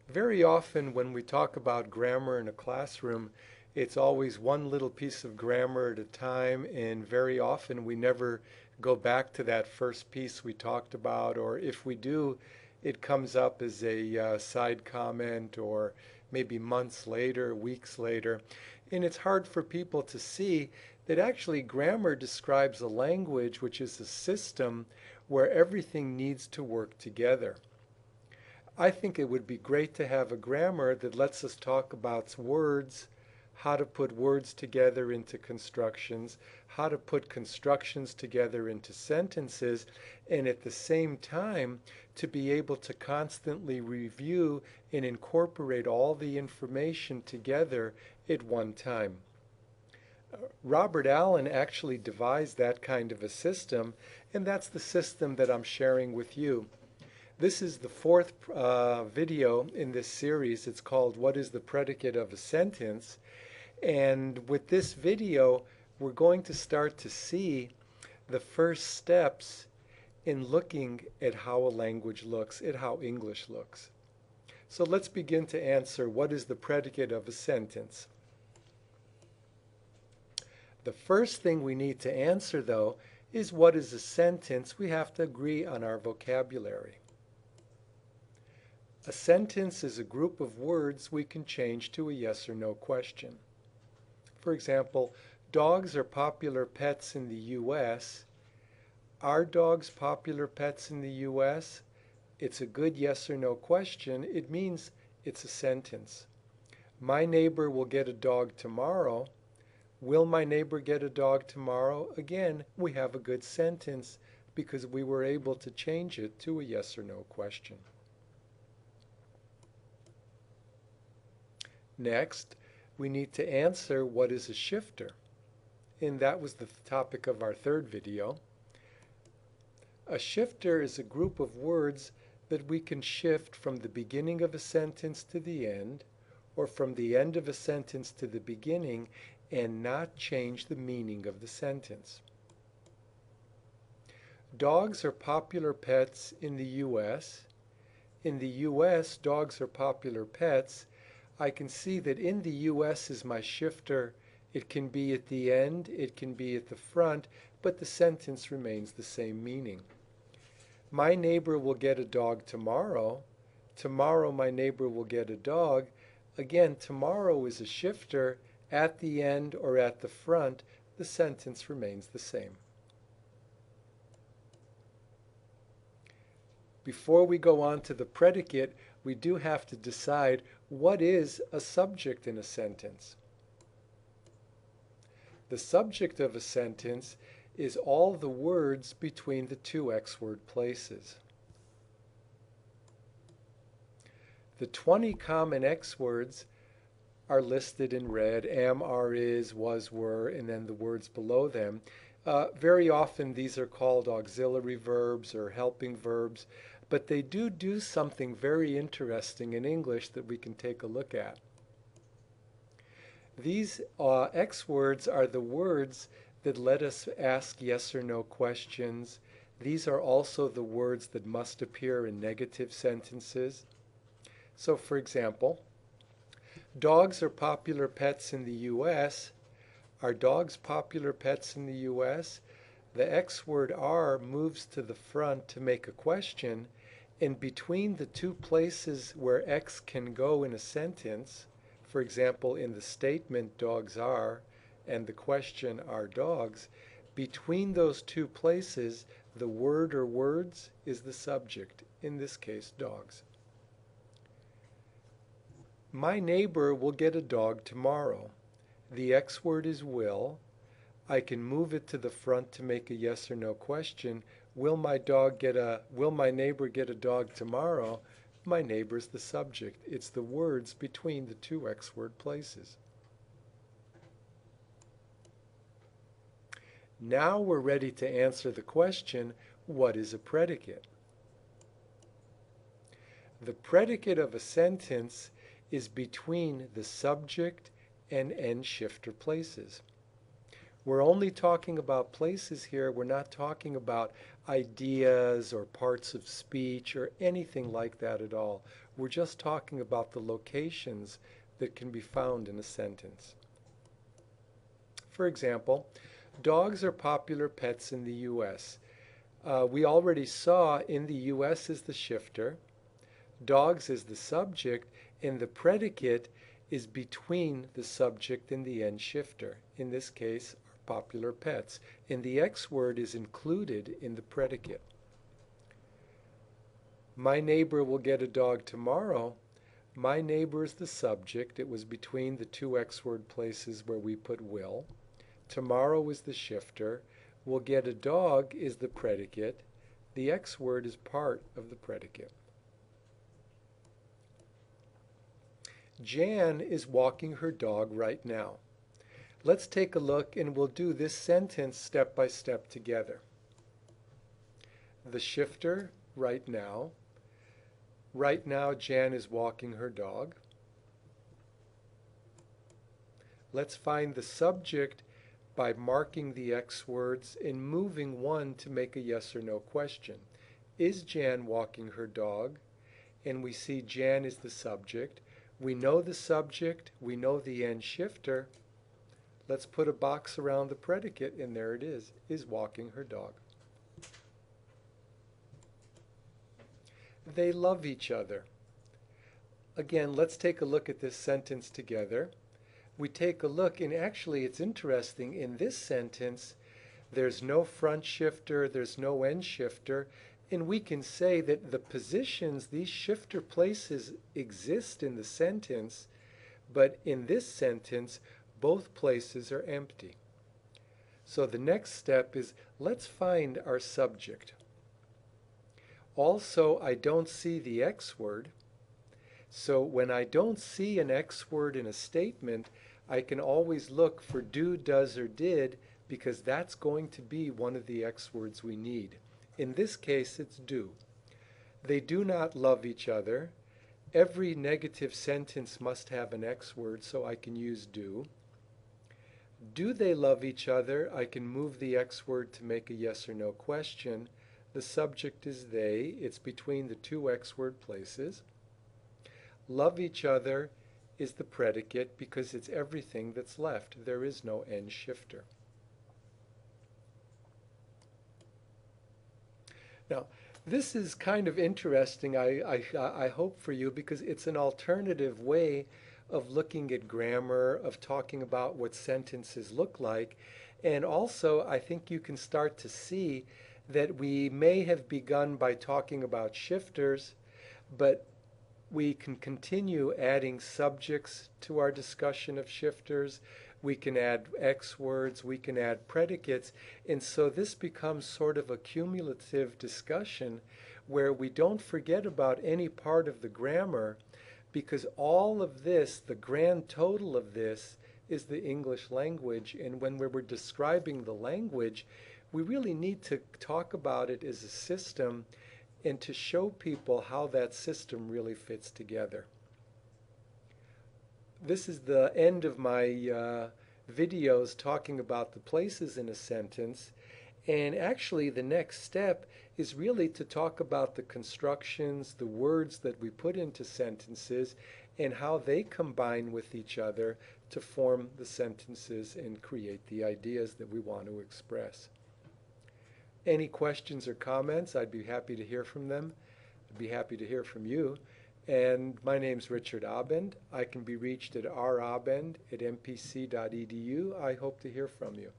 Very often when we talk about grammar in a classroom, it's always one little piece of grammar at a time, and very often we never go back to that first piece we talked about, or if we do, it comes up as a side comment or maybe months later, weeks later. And it's hard for people to see that actually grammar describes a language which is a system where everything needs to work together. I think it would be great to have a grammar that lets us talk about words, how to put words together into constructions, how to put constructions together into sentences, and at the same time to be able to constantly review and incorporate all the information together at one time. Robert Allen actually devised that kind of a system, and that's the system that I'm sharing with you. This is the fourth video in this series. It's called What is the Predicate of a Sentence? And with this video, we're going to start to see the first steps in looking at how a language looks, at how English looks. So let's begin to answer what is the predicate of a sentence. The first thing we need to answer, though, is what is a sentence? We have to agree on our vocabulary. A sentence is a group of words we can change to a yes or no question. For example, dogs are popular pets in the U.S. Are dogs popular pets in the U.S.? It's a good yes or no question. It means it's a sentence. My neighbor will get a dog tomorrow. Will my neighbor get a dog tomorrow? Again, we have a good sentence because we were able to change it to a yes or no question. Next, we need to answer what is a shifter. And that was the topic of our third video. A shifter is a group of words that we can shift from the beginning of a sentence to the end, or from the end of a sentence to the beginning, and not change the meaning of the sentence. Dogs are popular pets in the U.S. In the U.S., dogs are popular pets. I can see that in the U.S. is my shifter. It can be at the end, it can be at the front, but the sentence remains the same meaning. My neighbor will get a dog tomorrow. Tomorrow my neighbor will get a dog. Again, tomorrow is a shifter. At the end or at the front, the sentence remains the same. Before we go on to the predicate, we do have to decide what is a subject in a sentence. The subject of a sentence is all the words between the two X-word places. The 20 common X words are listed in red: am, are, is, was, were, and then the words below them. Very often these are called auxiliary verbs or helping verbs, but they do something very interesting in English that we can take a look at. These X words are the words that let us ask yes or no questions. These are also the words that must appear in negative sentences. So for example, dogs are popular pets in the U.S. Are dogs popular pets in the U.S.? The X word are moves to the front to make a question, and between the two places where X can go in a sentence, for example, in the statement dogs are and the question are dogs, between those two places, the word or words is the subject, in this case, dogs. My neighbor will get a dog tomorrow. The X word is will. I can move it to the front to make a yes or no question. Will my neighbor get a dog tomorrow? My neighbor's the subject. It's the words between the two X word places. Now we're ready to answer the question, what is a predicate? The predicate of a sentence is between the subject and end shifter places. We're only talking about places here. We're not talking about ideas or parts of speech or anything like that at all. We're just talking about the locations that can be found in a sentence. For example, dogs are popular pets in the U.S. We already saw in the U.S. is the shifter, dogs is the subject, and the predicate is between the subject and the end shifter. In this case, are popular pets. And the X word is included in the predicate. My neighbor will get a dog tomorrow. My neighbor is the subject. It was between the two X word places where we put will. Tomorrow is the shifter. Will get a dog is the predicate. The X word is part of the predicate. Jan is walking her dog right now. Let's take a look and we'll do this sentence step by step together. The shifter, right now. Right now, Jan is walking her dog. Let's find the subject by marking the X words and moving one to make a yes or no question. Is Jan walking her dog? And we see Jan is the subject. We know the subject. We know the end shifter. Let's put a box around the predicate, and there it is walking her dog. They love each other. Again, let's take a look at this sentence together. We take a look, and actually it's interesting, in this sentence, there's no front shifter, there's no end shifter, and we can say that the positions, these shifter places exist in the sentence, but in this sentence, both places are empty. So the next step is, let's find our subject. Also, I don't see the X word. So when I don't see an X word in a statement, I can always look for do, does, or did, because that's going to be one of the X words we need. In this case, it's do. They do not love each other. Every negative sentence must have an X word, so I can use do. Do they love each other? I can move the X word to make a yes or no question. The subject is they. It's between the two X word places. Love each other is the predicate because it's everything that's left. There is no end shifter. Now, this is kind of interesting, I hope for you, because it's an alternative way of looking at grammar, of talking about what sentences look like. And also, I think you can start to see that we may have begun by talking about shifters, but we can continue adding subjects to our discussion of shifters. We can add X words, we can add predicates, and so this becomes sort of a cumulative discussion where we don't forget about any part of the grammar, because all of this, the grand total of this, is the English language, and when we were describing the language, we really need to talk about it as a system and to show people how that system really fits together. This is the end of my videos talking about the places in a sentence, and actually the next step is really to talk about the constructions, the words that we put into sentences, and how they combine with each other to form the sentences and create the ideas that we want to express. Any questions or comments, I'd be happy to hear from them. I'd be happy to hear from you. And my name's Richard Abend. I can be reached at rabend@mpc.edu. I hope to hear from you.